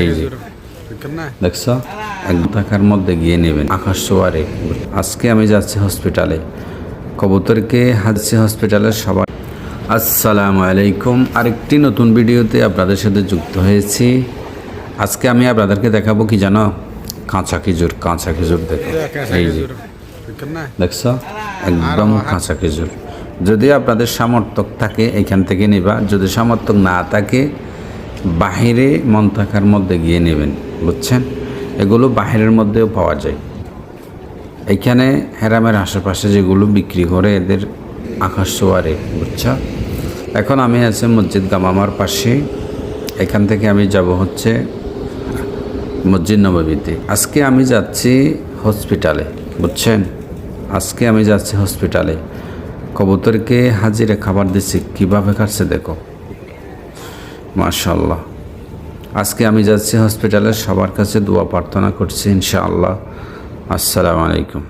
এই যে দেখছো এক টাকার মধ্যে গিয়ে নেবেন আকাশ ছোঁয়ারে। আজকে আমি যাচ্ছি হসপিটালে, কবুতরকে হাজছি হসপিটালের সবাই। আসসালামু আলাইকুম, আরেকটি নতুন ভিডিওতে আপনাদের সাথে যুক্ত হয়েছি। আজকে আমি আপনাদেরকে দেখাবো কি জানো, কাঁচা খেজুর। দেখো এই যে দেখছো একদম কাঁচা খেজুর। যদি আপনাদের সামর্থ্য থাকে এখান থেকে নেবা, যদি সামর্থ্য না থাকে বাহিরে মন্তাকার মধ্যে গিয়ে নেবেন, বুঝছেন? এগুলো বাহিরের মধ্যেও পাওয়া যায়। এখানে হেরামের আশেপাশে যেগুলো বিক্রি করে এদের আকাশ ছোঁয়ারে, বুঝছো? এখন আমি আছি মসজিদ গামামার পাশে। এখান থেকে আমি যাব হচ্ছে মসজিদ নববীতে। আজকে আমি যাচ্ছি হসপিটালে, বুঝছেন? আজকে আমি যাচ্ছি হসপিটালে, কবুতরকে হাজিরে খাবার দিচ্ছি, কীভাবে খাচ্ছে দেখো, মাশাআল্লাহ। আজকে আমি যাচ্ছি হসপিটালে, সবার কাছে দোয়া প্রার্থনা করছি ইনশাআল্লাহ। আসসালামু আলাইকুম।